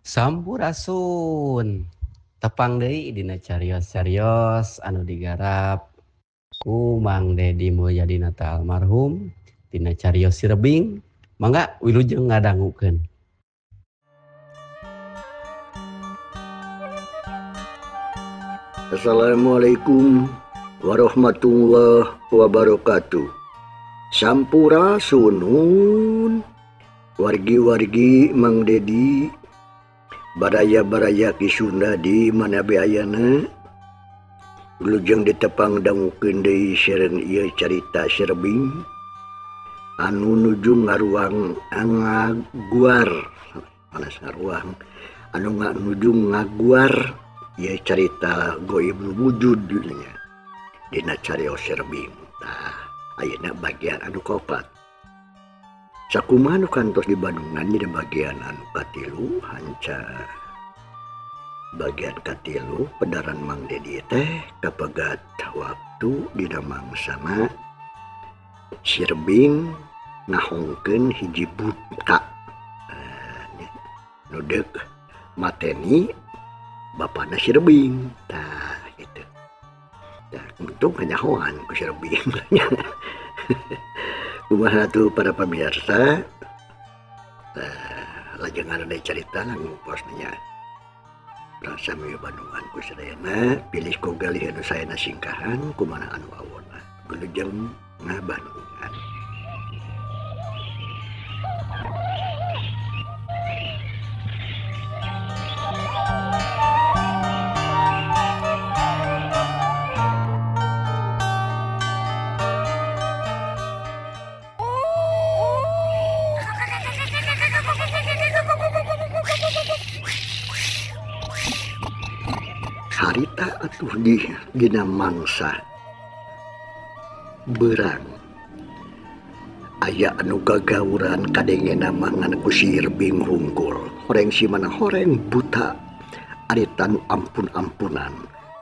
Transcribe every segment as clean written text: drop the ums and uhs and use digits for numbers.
Sampurasun tepang deui dina carios-carios anu digarap ku Mang Dedi Mulyadinata almarhum dina carios Sirebing. Mangga wilujeng ngadangukeun. Assalamualaikum warahmatullahi wabarakatuh. Sampurasun wargi-wargi Mang Dedi baraya-baraya ki Sunda di mana beayana wilujeng ditepang dangukeun deui sareng ieu carita Sirebing anu nuju ngaruang ngaguar panas ngaruang anu nuju ngaguar ieu carita goib wujud nya dina carios Sirebing. Tah ayeuna bagian anu kaopat. Sakumaha nu kantos di Bandungan di bagian anu katilu hanca bagian katilu pedaran Mang Dedi teh kapegat waktu dina mangsana Sirebing ngahongkeun hiji buta nu deuk mateni bapana Sirebing. Tah gitu. Tah untung nyahoan ku Sirebing. Kumaha tuh para pemirsa, lajeng ada cerita ngupasnya rasa mie Bandungan ku sadayana pilih ku galih anu sayana singkahan kumaha anu awonna wilujeng ngabandungan. Harita atuh dina mangsa berang aya anu gagawuran kadengena mangan ku Sirebing hungkul horeng si mana horeng buta aritan ampun-ampunan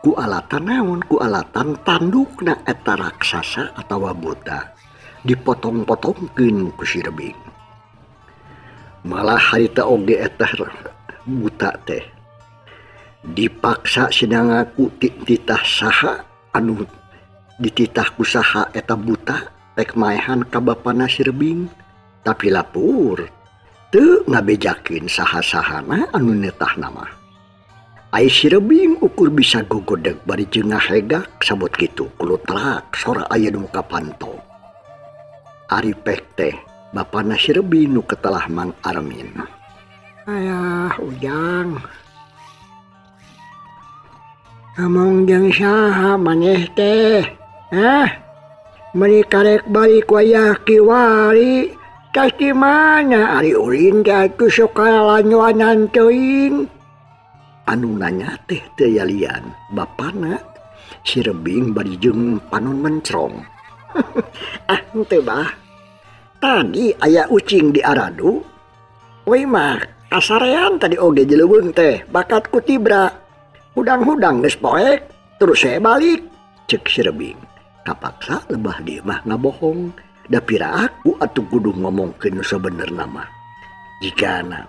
ku alatan naon ku alatan tandukna eta raksasa atawa buta dipotong-potongkeun ku Sirebing. Malah harita oge eta buta teh dipaksa sedang aku titah saha anu dititah ku saha eta buta rek maehan ka bapana Sirebing tapi lapur teu ngabejakeun saha-sahana anu netahna mah. Ai Sirebing ukur bisa gogodeg bari jeung ngahegak sabot kitu kulutrak sora aya nu kapantong. Ari pek teh bapana Sirebing nu ketelah Mang Armin. Ayah ujang ngomong jeung saha maneh teh? Meuni karek balik wayah kiwari tas di mana ari ulin teh atuh sok kalanyoanan teuing. Anu nanya teh teu yalian bapana Sirebing bari jeung panon mencrong. Henteu bah. Tadi aya ucing di aradu. We mah kasarean tadi oge jeleuweung teh bakat ku tibra. Hudang-hudang geus poek terus saya balik cek Sirebing. Kapaksa lebah dia mah ngabohong da pira aku atuh kudu ngomongkeun nu sabenerna mah. Jikana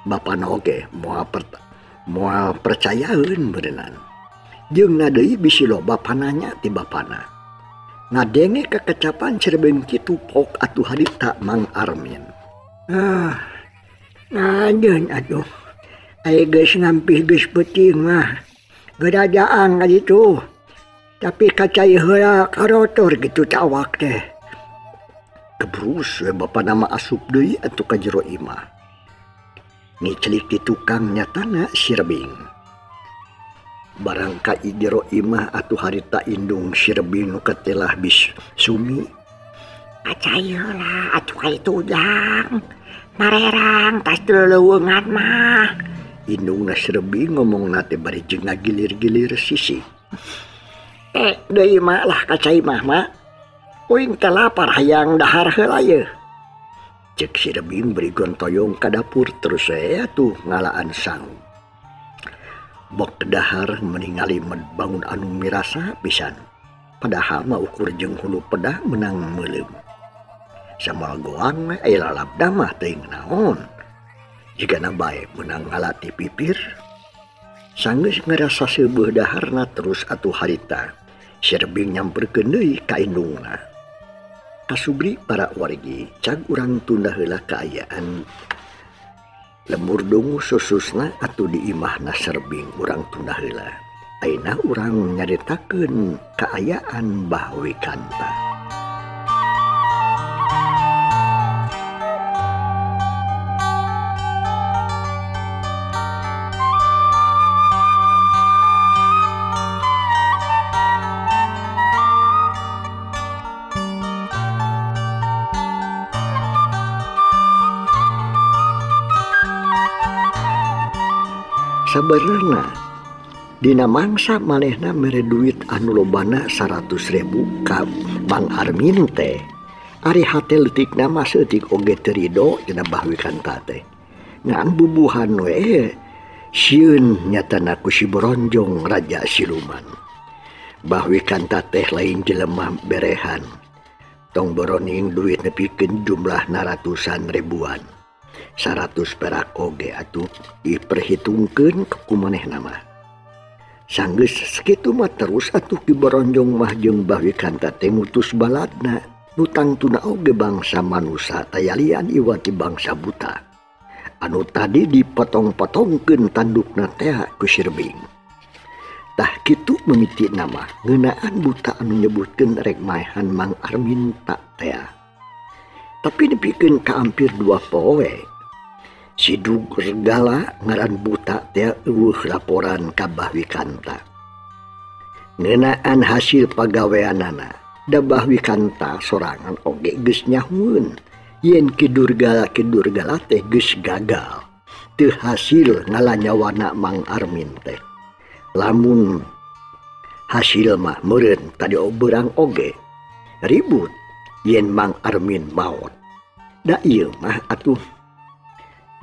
bapana oge moal percayaeun beuneunan. Jeung deui bisi loba pananya ti bapana. Ngadenge kekecapan Sirebing kitu pok atuh harita Mang Armin. Ngadeun atuh. Ai geus ngampih geus peuting mah gerajaan kaditu tapi kacai heula karotor gitu cawak teh. Kebrus we bapa nama asup deui atuh ka jero imah. Ngiclik di tukang nyatana Sirebing. Barang ka jero imah atuh harita indung Sirebing nu katelah bis sumi. Kacai heula atuh ka itu ujang. Marerang tas leuweungan mah. Indungna Sirebing ngomong nate bari jeung ngagilir-gilir sisi. Deui mah lah kacai mah uing teh lapar hayang dahar heula ye. Cek Sirebing beri gontoyong ka dapur terus saya tuh ngalaan sang. Bok dahar meningali bangun anu mirasa pisan. Padahal mah ukur jeung hulu pedah menang meuleum. Samal goang aya lalapda mah teuing naon. jika bae menang ngalati pipir. Sanggeus ngerasa seubeuh daharna terus atuh harita si Rebing nyamperkeun deui ka indungna. Kasubri para wargi cag urang tunda heula kaayaan lembur dungu sususna atuh di imahna Rebing urang tunda heula. Ayeuna urang nyaritakeun kaayaan Mbah Wikanta. Sabenerna dina mangsa manehna mere duit anu lobana 100.000 ka Bang Armin teh ari hate leutikna mah seutik oge teu ridho cenah Mbah Wikanta teh. Ngan bubuhan we sieun nyatana ku si Boronjong Raja Siluman. Mbah Wikanta teh lain jelema berehan. Tong boroning duit nepikeun jumlahna ratusan ribuan. 100 perak oge atuh diperhitungkeun ku manehna mah. Sanggeus sakitu mah terus atuh Ki Boronjong mah jeung Mbah Wikanta teh mutus baladna nu tangtuna oge bangsa manusa tayalian iwa ti bangsa buta. Anu tadi dipotong-potongkeun tandukna teh ku si Rebing. Tah kitu mimiti nama ngeunaan buta anu nyebutkeun rek maehan Mang Armin tak teh. Tapi nepikeun ka hampir 2 poe si Dugergala ngaran buta teh eueuh laporan ka Mbah Wikanta. Ngeunaan hasil pagaweanana, da Mbah Wikanta sorangan oge geus nyahueun yen Ki Durgala teh geus gagal teu hasil ngalanyawana Mang Armin teh. Lamun hasil mah meureun tadi beurang oge ribut yen Mang Armin maot. Da ieu mah atuh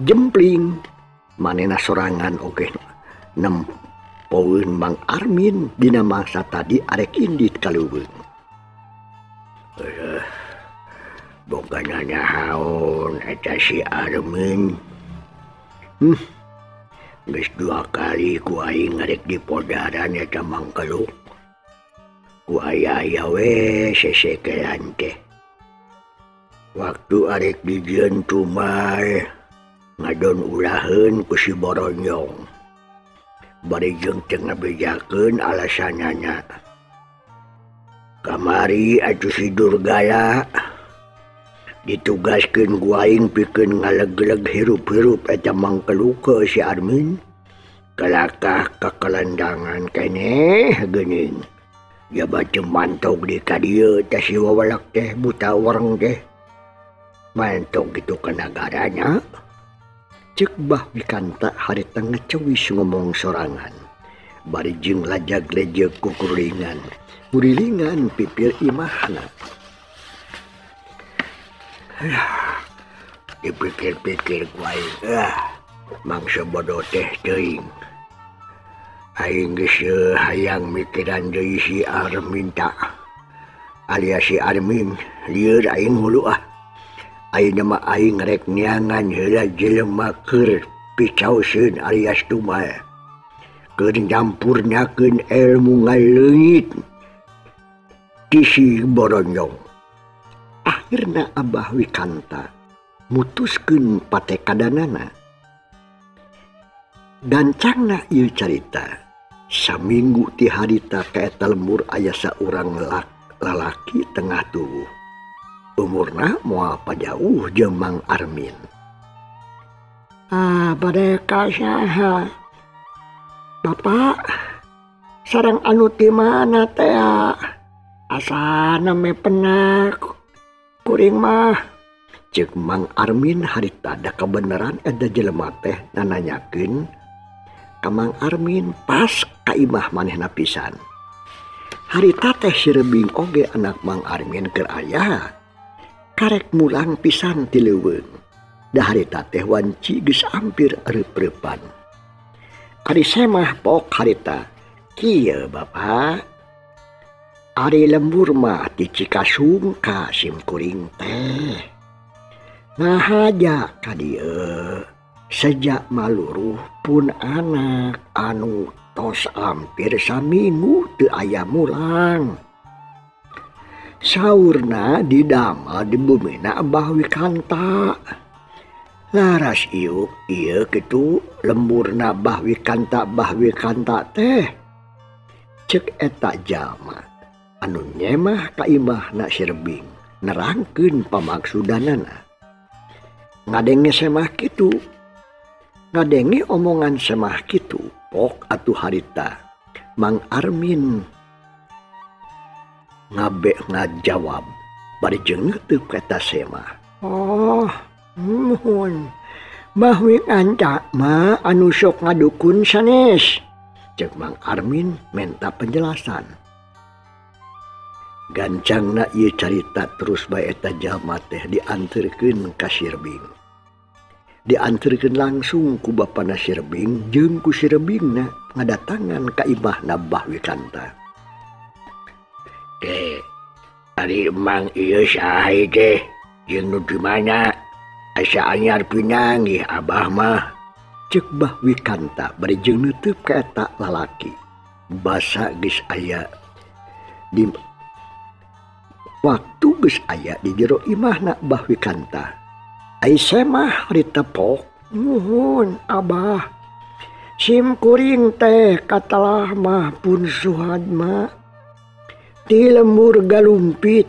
jempling manehna sorangan oge nempoeun Mang Armin dina mangsa tadi arek indit kaluweung. Bogana nyahaon eta si Armin. Geus 2 kali ku aing ngarek di podaran eta mangkeluk. Ku aya we sesekean teh. Waktu arek di dieun tumai ngadon ulaheun ku si Boronjong. Bari jeung teu ngabejakeun alasanana. Kamari atuh si Durgala ditugaskeun ku aing pikeun ngaleg-leg hirup-hirup eta mangkeluk ke si Armin. Kalakah ka kalandangan keneh geuning. Ya baca mantog di ka dieu teh si wawalak teh buta wareng teh. Mantog gitu ke negaranya. Cek Mbah Wikanta harita ngecewis ngomong sorangan. Bari jeung lajag-lejeg kukuringan. Burilingan pipir imahna. Dipikir-pikir ku aing. Mangsa bodoh teh teuing. Aing geus hayang mikiran deui si Armin tak. Alias si Armin lieur aing hulu ah. Ayeuna mah aing rek niangan heula jelema keur picaoseun alias tumae. Keur nyampurnyakeun ilmu ngaleungit ti si Boronjong. Akhirna Abah Wikanta mutuskeun patekadanana. Gancangna ieu carita. Saminggu ti harita ka eta lembur aya saurang lalaki tengah tubuh. Umurna moal pajauh jeung Mang Armin. Bade ka saha? Bapak, sareng anu ti mana teh? Asana me penak. Kuring mah ceuk Mang Armin harita da kabeneran eta jelema teh nananyakeun ka Mang Armin pas ka imah manehna pisan. Harita teh si Rebing oge anak Mang Armin keur aya. Karek mulang pisan ti leuweung. Da harita teh wanci geus ampir ereup-ereupan. Ari semah pok harita, kieu Bapak. Ari lembur mah ti Cikasung ka Simkuring teh. Ngahaja ka dieu. sejak maluruh pun anak anu tos hampir saminggu teu aya mulang. Saurna didamel di bumina Abah Wikanta. Laras ieu kitu lemburna Abah Wikanta teh cek eta jalma anu nyemah ka imahna si Rebing nerangkeun pamaksudanana. Ngadenge semah kitu, ngadenge omongan semah kitu, pok atuh harita Mang Armin ngajawab bari jeung teu kata semah. Oh, muhun. Mbah Wikanta mah anu sok ngadukun sanes. Cek Mang Armin menta penjelasan. Gancangna ieu carita terus bae eta jalma teh dianterkeun ka si Rebing. Dianterkeun langsung ku bapana si Rebing jeung ku si Rebingna ngadatangan ka imahna Abah Wikanta. Ari emang ieu saha teh jeung nu di mana asa anyar pinanggih Abah mah, cek Bah Wikanta bari jeung neuteub ka eta lalaki. Basa geus aya di waktu geus aya di jero imahna Bah Wikanta. Ai semah harita pok, nuhun Abah. Sim kuring teh katalah mah pun suhad mah. Di lembur galumpit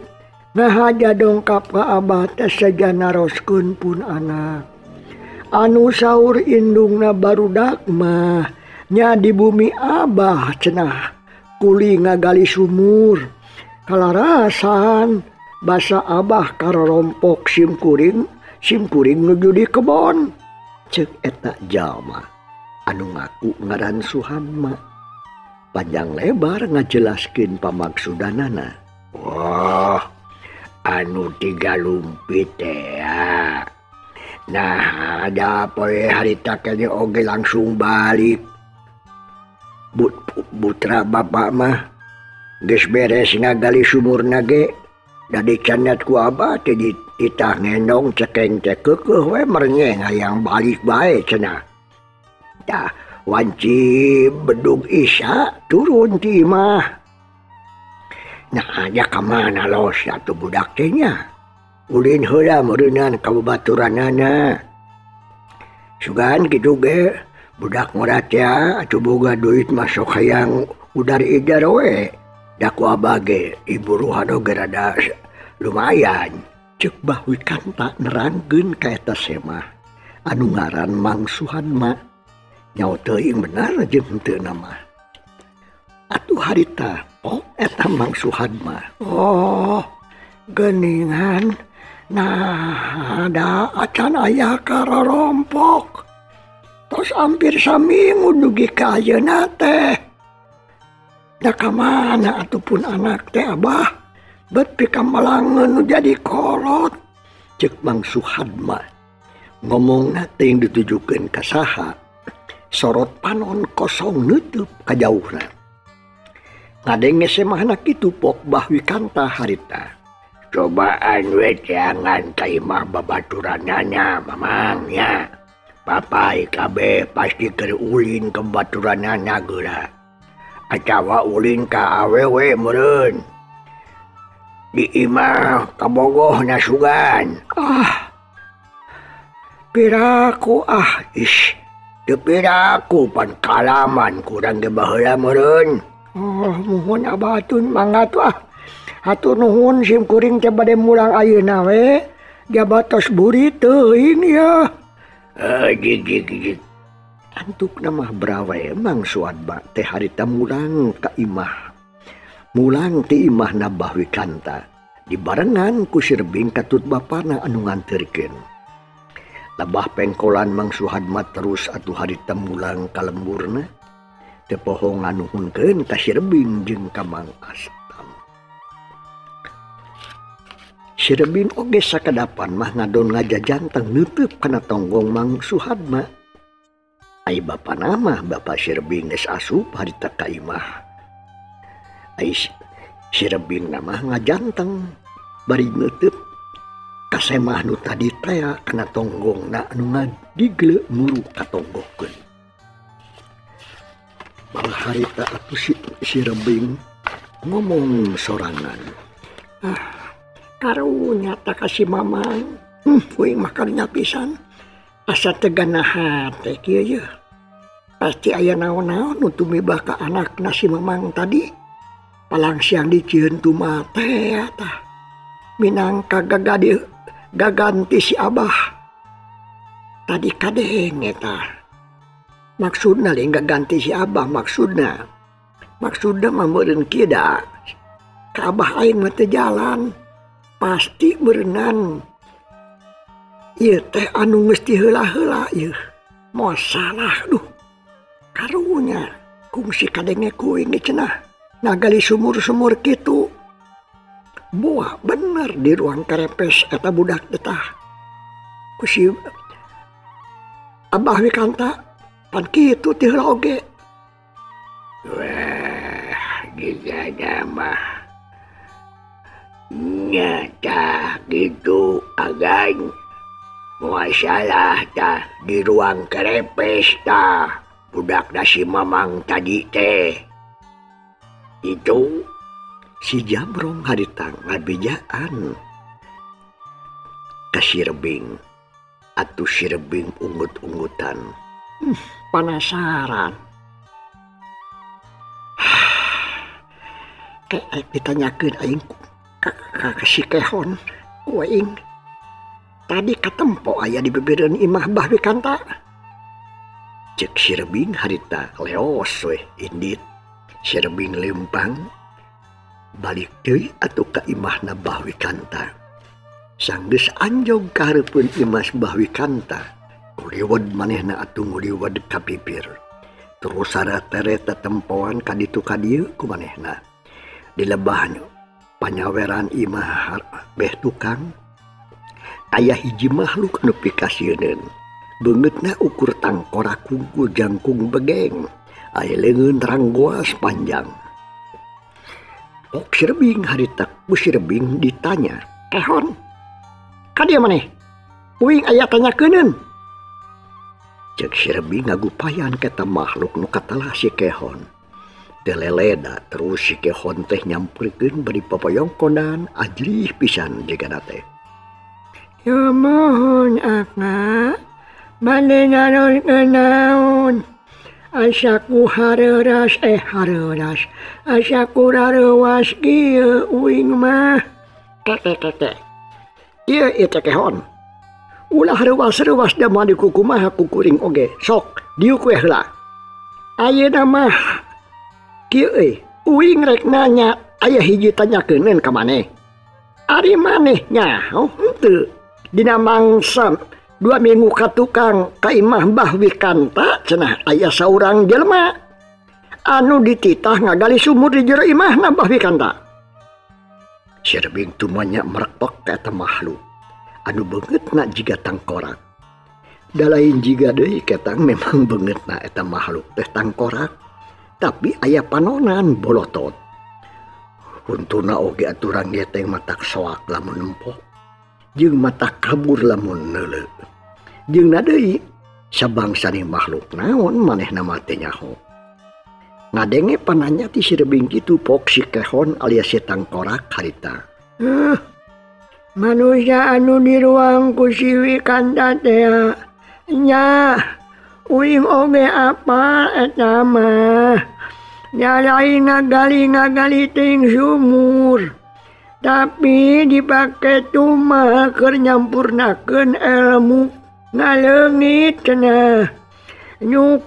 ngahaja dongkap ka Abah teh saja naroskeun pun anak. Anu saur indungna barudak mah nya di bumi Abah cenah kuli ngagali sumur. Kalarasan basa Abah karorompok sim kuring nuju di kebon. Cek eta jalma anu ngaku ngaran Suhadma panjang lebar ngajelaskeun pamaksudanana. Wah, anu tiga lumpit teh ya. Nah, ada poe harita kene oge langsung balik. Putra bapak mah geus beres ngagali sumurna ge. Da dicandat ku Abah teh ditah ngendong cekeng teh keukeuh we mernyeng hayang balik bae cenah. Tah wanci bedug isya turun ti imah. Nah aja kamana los atuh budak teh nya. Ulin heula meureunan ka babaturanana. Sugan kitu ge budak murat ya atuh boga duit masuk hayang udar ijar we. Da ku Abah ge ibu ruhana ge rada lumayan. Cek Bah Wikanta nerangkeun ka eta semah anu ngaran Mang Suhadma. Nyaho teuing benar jeung henteu nama. Atuh harita oh eta Mang Suhadma. Oh, geuningan. Nah, ada acan aya karorompok. Tos hampir saminggu dugi ka ayeuna teh. Da ka mana atuh pun anak teh Abah? Bet pikamalangeun nu jadi kolot. Cek Mang Suhadma. Ngomongna teuing ditujukeun ka saha? Sorot panon kosong nutup kajauhna. Ngadenge semahna kitu pok Bah Wikanta harita. Cobaan we jangan ka imah babaturanana mamangnya. Papai kabe pasti keur ulin ke baturanana geula. Acawa ulin ka awewe meureun. Di imah kabogohna sugan. Piraku ish. Depiraku pan kalaman kurang ge baheula meureun. Oh, muhun Abah atun mangga tuh Hatur nuhun sim kuring teh bade mulang ayeuna we. Jabatos buri teuing ya. Jig. Antuk namah brawe Mang Suhadma teh harita mulang ka imah. Mulang ti imahna Bah Wikanta. Dibarengan ku si Rebing katut bapana anu nganterkeun. Labah pengkolan Mang Suhadma terus atuh harita mulang ka lemburna. Teu poho nganuhunkeun ka si Rebing jeung ka Mang Astam. Si Rebing oge sakadapan mah ngadon ngajajanteng neuteub kana tonggong Mang Suhadma. Ai bapana mah bapa si Rebing geus asup harita ka imah. Ai si Rebing mah ngajanteng bari neuteub ka semah nu tadi teh kana tonggongna anu ngadigle muru katonggokeun. Malah harita atuh si Rebing ngomong sorangan. Karunya tak kasih mamang. Uing makannya pisan. Asa teganaha teh kieu ye. Pasti aya naon-naon nu tumibah ka anakna si mamang tadi. Palang siang dicieun tumah teh tah. Minangka gaganti si Abah. Tadi kadeng eta. Maksudna lain gaganti si Abah maksudna mah meureun kieu da. Ka Abah aing mah teu jalan. Pasti berenang. Ieu teh anu geus ti heula-heula ieu. Moal salah duh. Karunya kungsi kadenge kuing cenah. Nagali sumur-sumur kitu. Buah bener di ruang karepes eta budak detah. Ku si Abah Wikanta pan kitu ti heula oge. Wah, gigana mah nyata gitu agan. Masalah tah di ruang karepes tah budak si mamang tadi teh. Itu si Jamrong haritang ngabejaan ka si Rebing. Atuh si Rebing ungut-ungutan. Penasaran. Kayak ditanyakeun aing ka si Kehon. Waing tadi katempo aya di bebereun imah Bah Wikanta. Cek si Rebing harita leos weh indit. Si Rebing lempang balik deui atuh ka imahna Bah Wikanta. Sanggeus anjog ka hareupeun imah Bah Wikanta. Nguliwed manehna atuh nguliwed ka pipir. Terus saratere tetempoan ka ditu ka dieu ku manehna. Di lebahna panyaweran imah beh tukang aya hiji makhluk anu pikasieun. Beungeutna ukur tangkorak kungku jangkung begeng. Aya leungeun ranggoas panjang. Si Rebing harita ku si Rebing ditanya, "Kehon, ka dieu maneh? Uing aya tanyakeuneun." Cek si Rebing ngagupayan kata makhluk nu katalah si Kehon. Teu leleda terus si Kehon teh nyamperkeun bari papayongkonan ajrih pisan jigana teh. "Ya mohon akna, bade naon. Asaku hareuras, asaku rareuwas kieu uing mah." Keke. Ieu teh Kehon. Ulah reuwas-reuwas da mah di kukumaha ku kuring oge. Sok diuk we heula. Ayeuna mah kieu uing rek nanya aya hiji tanyakeun ka maneh. Ari maneh nyaho henteu dina mangsa 2 minggu ka tukang ka imah Bah Wikanta cenah aya saurang jelema anu dititah ngagali sumur di jero imahna Bah Wikanta. Si Rebing tumanya merekpek ka eta makhluk anu beungeutna jiga tangkorak. Da lain jiga deui ketang memang beungeutna eta makhluk teh tangkorak tapi aya panonan bolotot. Huntuna oge aturan geteng matak soak lamun nempok jeung matak kabur lamun neuleuh. Jeung deui sabangsani makhluk naon manehna mah teh nyaho. Ngadenge pananya ti si Rebing kitu pok si Kehon alias si tangkorak harita. Manusia anu di ruang ku si Wikanta teh nya uing oge apa eta mah. Nya lain ngagali ting sumur. Tapi dipake tumah keur nyampurnakeun ilmu ngaleungit cenah. Nyuk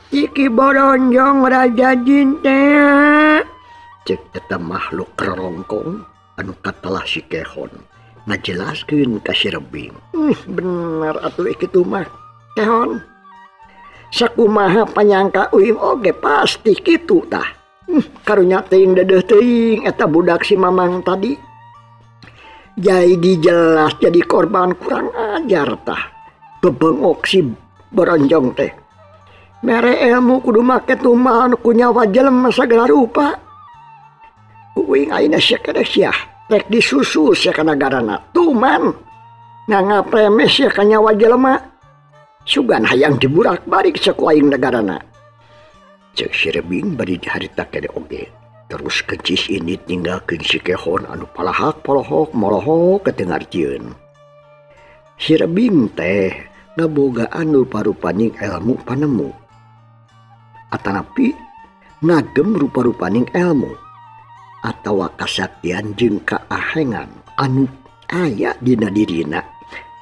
iki boronjong Raja Jin teh. Cek eta makhluk rorongkong anu katalah si Kehon ngajelaskeun ka si Rebing. Bener atuh kitu mah Kehon. Sakumaha panyangka uing oge pasti kitu tah. Karunya teuing dedeuh teuing eta budak si mamang tadi. Jadi jelas jadi korban kurang ajar tah. Bebengok si boronjong teh. Mere ilmu kudu make tumah anu ku nyawa jelema sagala rupa. Uing ayeuna sia kada sia rek disusul sia ka nagarana. Tuman ngapremes ya ka nyawa jelema. Sugan hayang diburak balik sakuaing negarana. Cek si Rebing bari diharita kene oge. Terus kencis ini tinggalkeun si Kehon anu palahak polohok molohok ketengartieun. Si Rebing teh ngabogaan rupa-rupaning ilmu panemu. Atanapi ngagem rupa-rupaning ilmu atawa kasaktian jeung kaahengan anu aya dina dirina.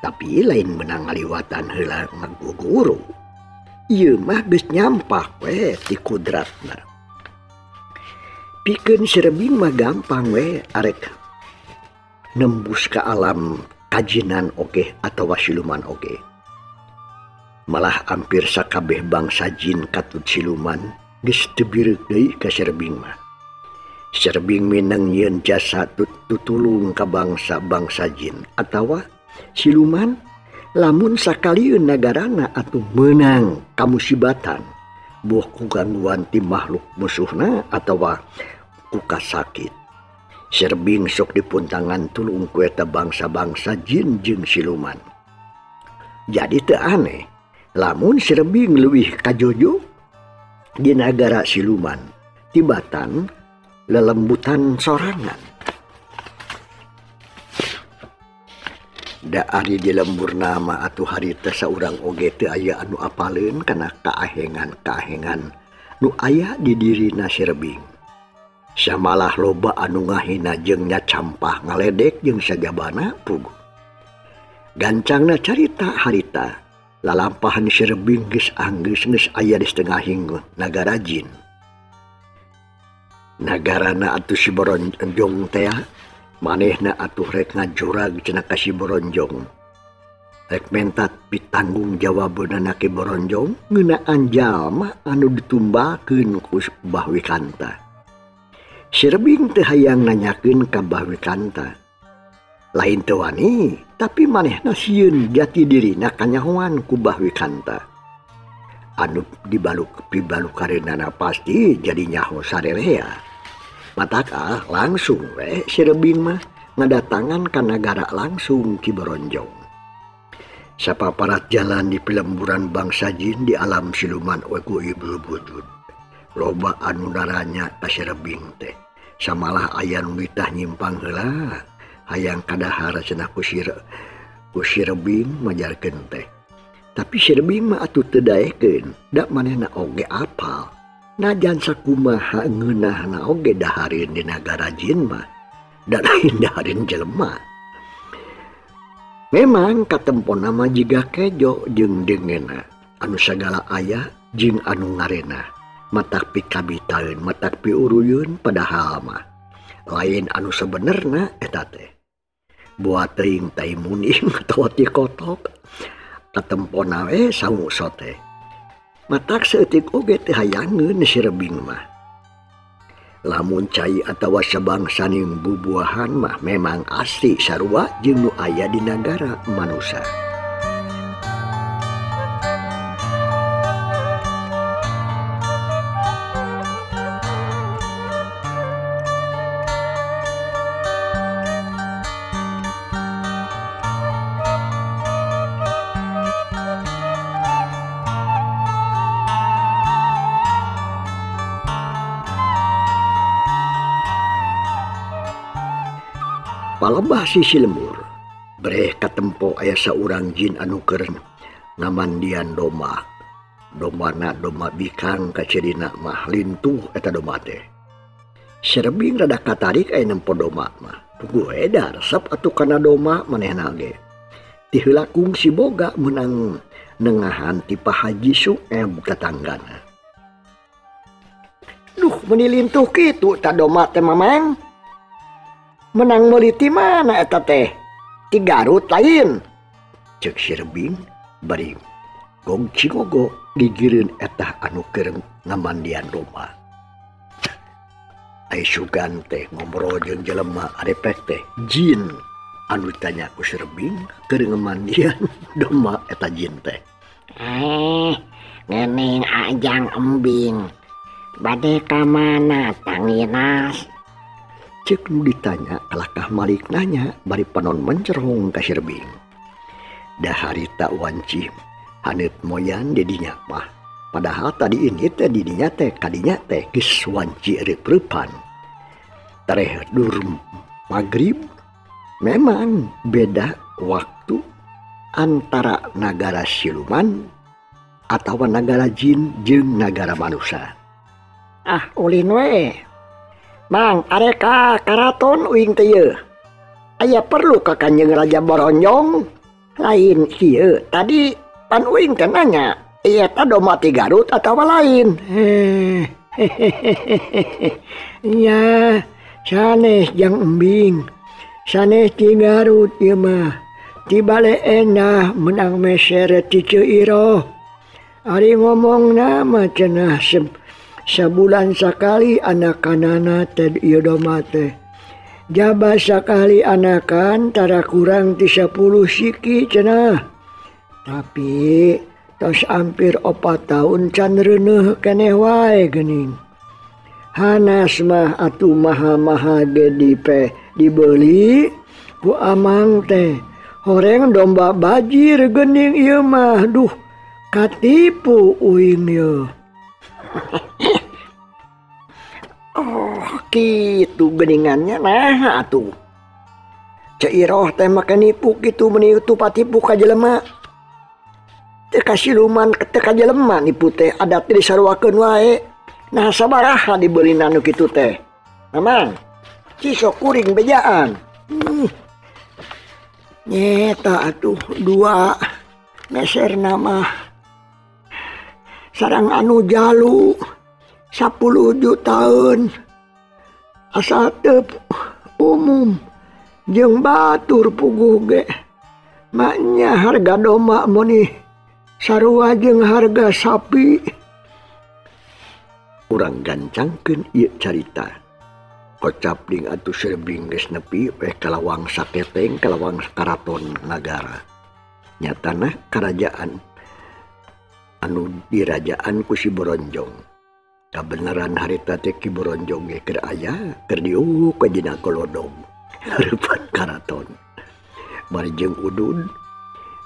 Tapi lain menang ngaliwatan heula ngaguguru. Ieu mah geus nyampah we ti kudratna. Pikeun si Rebing mah gampang we arek nembus ka alam kajinan oge atawa siluman oge. Malah hampir sakabeh bangsa jin katut siluman geus teu bireuk deui ka si Rebing mah. Si Rebing mineng nyieun jasa tutulung ka bangsa-bangsa jin atawa siluman lamun sakalieun nagarana atuh meunang kamusibatan buah ku gangguan ti makhluk musuhna atawa ku kasakit. Si Rebing sok dipuntangan tulung ku eta bangsa-bangsa jin jeung siluman. Jadi teu aneh lamun si Rebing leuwih kajojo di nagara siluman tibatan lelembutan sorangan. Da ari di lembur nama atuh harita saurang oge teu aya anu apaleun kana kaahengan-kaahengan nu aya di dirina si Rebing. Samalah loba anu ngahina jeung nyacampah ngaledek jeung sajabana puguh. Gancangna carita harita lalampahan si Rebing geus anggeus geus aya di setengahing nagara jin. Nagarana atuh si Boronjong teh manehna atuh rek ngajurag cenah ka si Boronjong. Rek mentat pitanggung jawabeunana ki Boronjong ngeunaan jalma anu ditumbakeun ku Mbah Wikanta. Si Rebing teu hayang nanyakeun ka Mbah Wikanta. Lain teu wani, tapi manehna sieun jati dirina kanyahoan ku Mbah Wikanta. Anu pibalukareunana pasti jadi nyaho sarerea. Mataka langsung we si Rebing mah ngadatangan ka nagara langsung ki Boronjong. Sapaparat jalan di pelemburan bangsa jin di alam siluman ku ibul wujud. Loba anu naranya ka si Rebing teh. Samalah aya nu mitah nyimpang heula hayang kadahar cenah ku si Rebing majarkeun teh. Tapi si Rebing mah atuh teu daekeun, da manehna oge apal. Najan sakumaha ngeunahna oge dahareun di nagara jin mah da lain dahareun jelema. Memang katemponna mah jiga kejo jeung dengena anu sagala aya jeung anu ngarena matak pikabitaeun matak piuruyun padahal mah lain anu sabenerna eta teh. Buat teuing tai muning atawa ti kotok katemponna we sangu sote. Matak seetik oge teh hayangeun si Rebing mah. Lamun cai atawa sabangsaning bubuahan mah memang asli sarua jeung nu aya di nagara manusia. Palebah sisi lembur, breh katempo aya saurang jin anu keur ngamandian domba. Dombana domba bikang kacirina mah lintuh eta domba teh. Si Rebing rada katarik aya nempo domba mah. Puguh eda resep atuh kana domba manehna ge. Ti heula kungsi boga meunang nengahan ti Pak Haji Sueb katanggana. Duh, meni lintuh kitu ta domba teh mamang. Menang meuli ti mana eta teh? Ti Garut lain. Ceuk si Rebing bari gong cigogo gigireun eta anu keur ngamandian domba. Ai sugan teh ngobrol jeung jelema arepek teh jin anu ditanya ku si Rebing keur ngamandian domba eta jin teh. Ngening ajang embing. Bade ka mana Tanginas? Cek nu ditanya kalakah Malik nanya bari panon mencerong ka si Rebing. dah harita wanci haneut moyan dedinya mah. Padahal tadi ini teh didinya teh kadinya teh geus wanci reup-reupan. Tareh dur magrib memang beda waktu antara negara siluman atau negara jin jeung negara manusia. Ah ulin we. Mang areka karaton uing teh yeuh. Aya perlu ka Kanjeng Raja Boronjong lain kieu. Tadi pan uing teh nanya, ieu teh domba ti Garut atau lain? Ya, sanes jang embing. Sanes ti Garut ieu mah. Ti bale endah menang meser ti Ceuiro. Ari ngomongna mah cenah sebulan sakali anak-anana teh ieu domba teh. Jaba sakali anakan tara kurang ti 10 siki cenah. Tapi tos hampir 4 tahun can reuneuh keneh wae geuning. Hanas mah atuh maha-maha ge dibeli ku amang teh. Horeng domba bajir geuning ieu mah. Duh, katipu uing ieu. Oh, kitu geuningannya nah atuh. Ceuiro teh make nipu kitu meuni tu patipu ka jelema. Teu ka siluman teu ka jelema nipu teh adat teh disaruakeun wae. Nah sabaraha dibeulina nu kitu teh? Mamang, cisok kuring bejaan. Nyeta atuh 2 meserna mah sareng anu jalu 10 tahun asal teu umum jeung batur puguh ge maknya harga domba moni sarua jeung harga sapi. Urang gancangkeun ieu carita kocap ding atuh Sirbing geus nepi weh kalawang saketeng kalawang karaton nagara. Nyatana kerajaan anu dirajaan ku si Boronjong. Kabeneran harita teh Ki Boronjong ge keur aya keur diungguk ka dina kolodong hareupan karaton. Bari jeung udud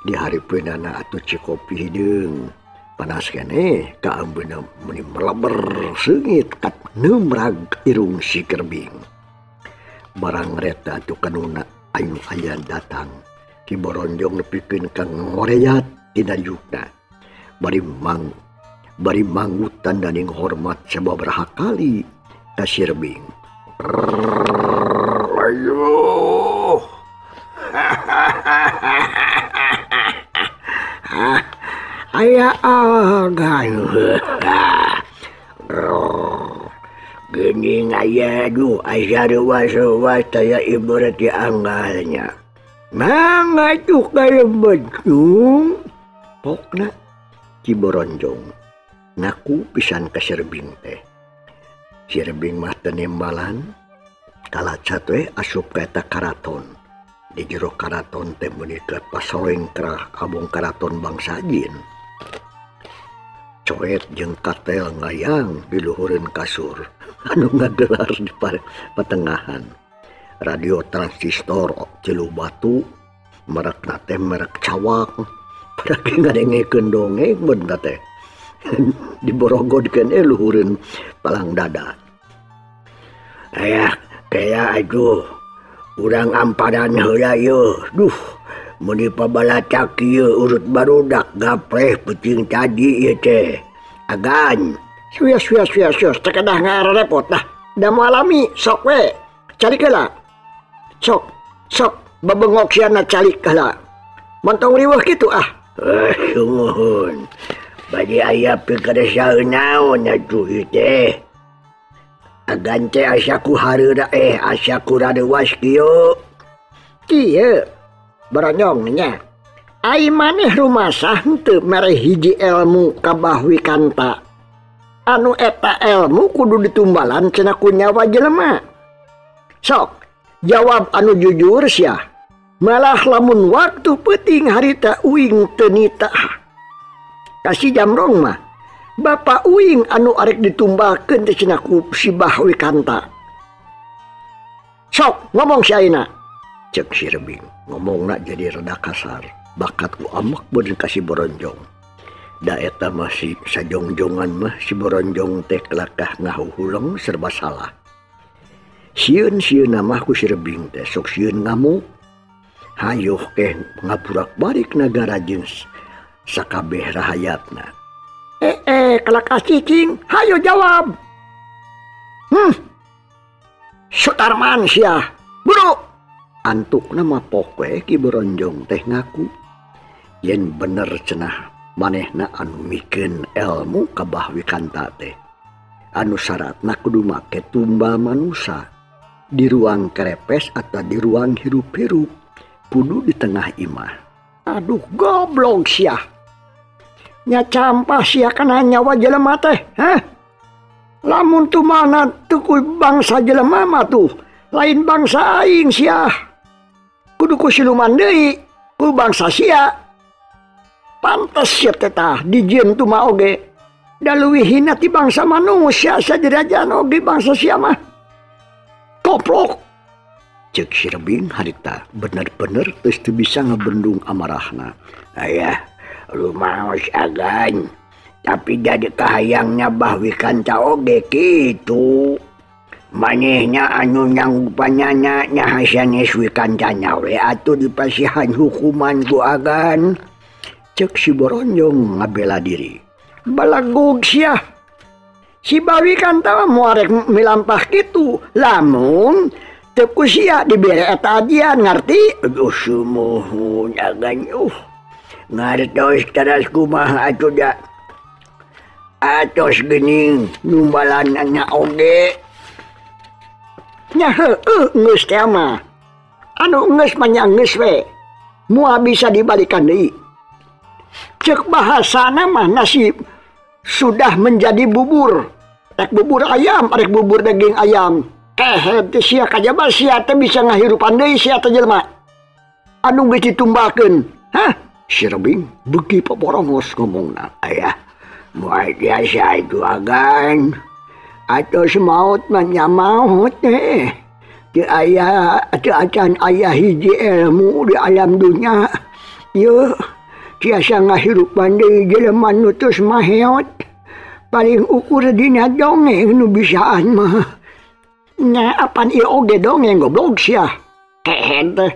di haripeunana atuh cikopi hideung panas keneh ka ambeuna meuni meleber seungit kat neumrag irung si Kerbing. Barang reta atuh kanuna anu aya datang Ki Boronjong nepikeun ka ngoreat tina yukna. Bari mangutan daning hormat sababaraha kali ka Sirbing. Ayo. Aya agan. Geuning aya duh aya ruas-ruas taya ibarat di anggalnya. Mangga tuh kaya bedung. Pokna Ki Boronjong ngaku pisan ka Sirbing teh. Sirbing mah teu nembalan kalaca teh asup ka eta karaton. Di jero karaton teh meuni keur pasoreng kerah abong karaton bangsa jin. Coet jeung katel ngayang di luhureun kasur anu ngagelar di patengahan. Radio transistor celu batu merekna teh merek cawak. Padahal ngadengekeun dongeng beunta teh. Diborogodkeun luhureun palang dada. Aya kaya aduh urang ampadan heula yeuh. Duh, mun dipabalacak ieu urut barudak gapreh peuting tadi ieu teh. Agan. Sias teh kedah ngarepot dah. Da moal alami sok we. Cari heula. Sok babengok siana calik heula. Montong riweuh kitu ah. Sumuhun. Bagi aya pikir saeun naon atuh ieu teh. Agan teh asyaku hareura asyaku radewas kieu. Kieu Boronjong nya. Ai maneh rumasah henteu mere hiji ilmu kabahwi kanta. Anu eta ilmu kudu ditumbalan cenah ku nyawa jelema. Sok jawab anu jujur sia. Malah lamun waktu peuting harita uing teu nita. Kasih jamrong mah Bapak uing anu arek ditumbalkeun teh cenah ku si Bahwi Kanta. Sok ngomong si ayeuna. Cek Sirbing ngomongna jadi rada kasar. bakat ku amak bener kasih boronjong. Da eta masih sajongjongan mah si boronjong teh kelakah ngahuhulang serba salah. Sieun namah ku si Rebing teh sok sieun ngamuk. Hayuh keh ngaburak-balik nagara jeung sakabeh rahayatna. Kelakah cicing, hayo jawab. Sutarman sia, buru. Antukna mapok we ki boronjong teh ngaku. Yen bener cenah manehna anu mikeun ilmu kabah wikanta teh. Anu syaratna kudu make tumbal manusa. Di ruang kerepes atau di ruang hirup-hirup. Kudu di tengah imah. Aduh goblok sia. Nya campah sia kana nyawa jelema teh, hah? Lamun tu mana tuku bangsa jelema mah tuh, lain bangsa aing sia. Kudu ku siluman deui, ku bangsa sia. Pantes sia teh tah dijieun tu mah oge. Da leuwih hina ti bangsa manusia saderajan oge bangsa sia mah. Goblok. Cek si Rebing harita bener-bener terus tu bisa ngebendung amarahna. Ayah, lu maos agan. Tapi jadi kahayangnya bahwi kanca oge gitu. Manehnya anu nyanggupanya nyahasan iswi kancanya we atuh dipasihan hukuman ku agan. Cek si boronjong ngabela diri. Balagog sia. Si bawi kanta muarek milampah gitu. Lamun teku sia dibere eta ajian ngarti. Aduh sumuhun agan ngartos teras kumaha atuh da. Atos gening numbalanana oge. Nya heueuh geus teh mah. Anu geus mah nya geus we. Moal bisa dibalikan deui. Cek bahasana mah nasi sudah menjadi bubur. Rek bubur ayam, rek bubur daging ayam. Teh sia kajaba sia teh bisa ngahirupan deui sia teh jelema. Anu geus ditumbalkeun. Hah? Si Rebing beuki paporongos ngomongna. Ayah. Muai biasa itu agan. Atau semaut mah maut teh. Di ayah, acan ayah hiji ilmu di alam dunia. Yo, tiasa ngahirupan deui jelema nu tos maheot. Paling ukur dina dongeng nu bisaan mah. Nya apan ieu oge dongeng goblok sia. Kehen teh.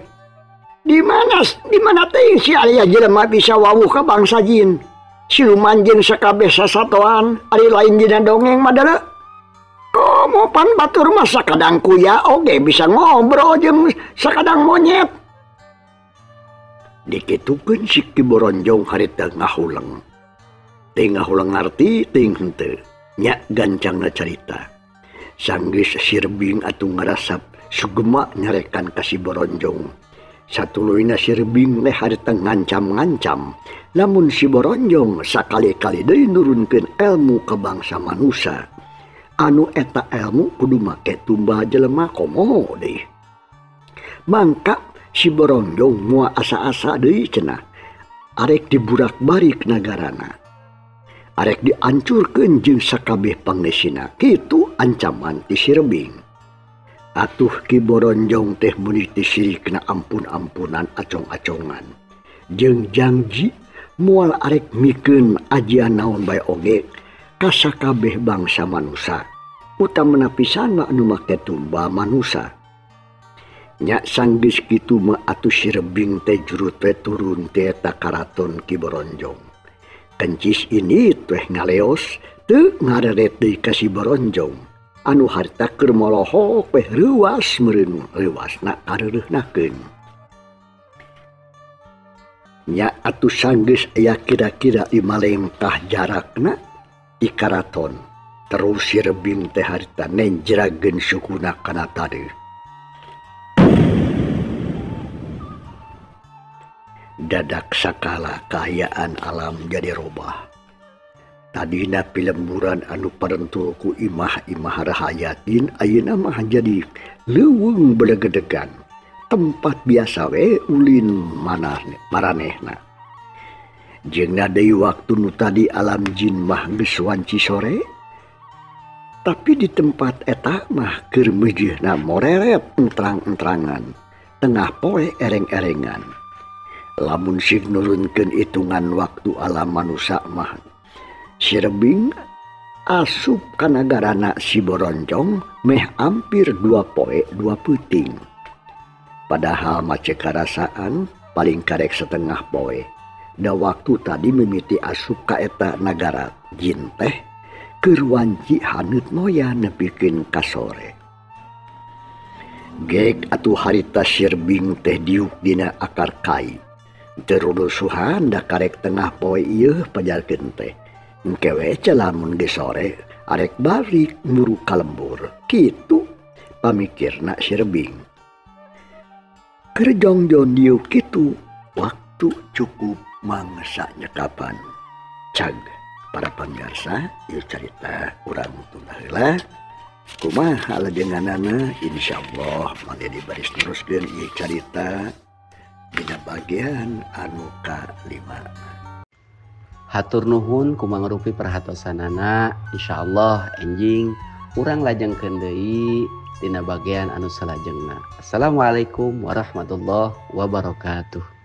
Di mana teh si aya jelema bisa wawuh ka bangsa jin. Siluman jeung sakabeh sasatoan ari lain dina dongeng mah da. Komo pan batur mah sakadang kuya oge bisa ngobrol jeung sakadang monyet. Dikitukeun si Ki Boronjong harita ngahulang. Teu ngahulang ngarti teu henteu. Nya gancangna carita. Sanggeus si Rebing atuh ngarasap sugema nyarekan ka si Boronjong. Satuluyna si Rebing leh harita ngancam-ngancam. Lamun si Boronjong sakali-kali deui nurunkeun ilmu ke bangsa manusia. Anu eta ilmu kudu make tumbal jelema komo deui. Mangka si Boronjong moal asa-asa deui cenah. Arek diburak-balik nagarana. Arek diancurkeun jeung sakabeh pangnesina. Kitu ancaman ti si Rebing. Atuh Ki Boronjong teh meuni ti sirikna ampun-ampunan acong-acongan. Jeung janji moal arek mikeun ajian naon bae oge ka sakabeh bangsa manusia. Utamana pisan anu make tumbal manusia. Nya sanggeus kitu mah atuh si Rebing teh juru teh turun teh eta karaton Ki Boronjong. Kencis ini teh ngaleos teu ngareret deui ka si Boronjong. Anu harita keur molohok teh reuwas meureun leuwasna kareureuhnakeun. Nya atuh sanggeus aya kira-kira 5 lengkah jarakna di karaton. Terus si Rebing teh harita nenjrageun sukuna kana tadeuh. Dadak sakala kaayaan alam jadi robah. Tadina pilemburan anu parentul ku imah-imah rahayatin ayeuna mah jadi leuweung bedegedegan. Tempat biasa we ulin maranehna. Jeung deui waktu nu tadi alam jin mah geus wanci sore. Tapi di tempat eta mah keur meujeuhna moreret entrang-entrangan. Tengah poe ereng-erengan. lamun sing nurunkeun hitungan waktu alam manusia mah si Rebing asup ka nagarana si Boroncong meh hampir 2 poe 2 peuting. Padahal macet karasaan paling karek setengah poe. Da waktu tadi mimiti asup ka eta nagara jin teh keur wanci haneut moya nepikeun ka sore. Gek atuh harita si Rebing teh diuk dina akar kai. Terulusuhan da karek tengah poe ieu pajarkeun teh. Engkewe lamun ge sore arek balik muru ka lembur. Kitu pamikirna si Rebing. Keur jongjon diuk kitu waktu cukup mangsa nyekapan. Cag para panggarsa ieu carita urang tunggal heula. Kumaha lajenganana insyaallah mangga dibari teruskeun ieu carita dina bagian anu ka-5. Hatur nuhun ku mangrupi perhatosanana. Insyaallah enjing urang lajengkeun deui dina bagian anu salajengna. Assalamualaikum warahmatullahi wabarakatuh.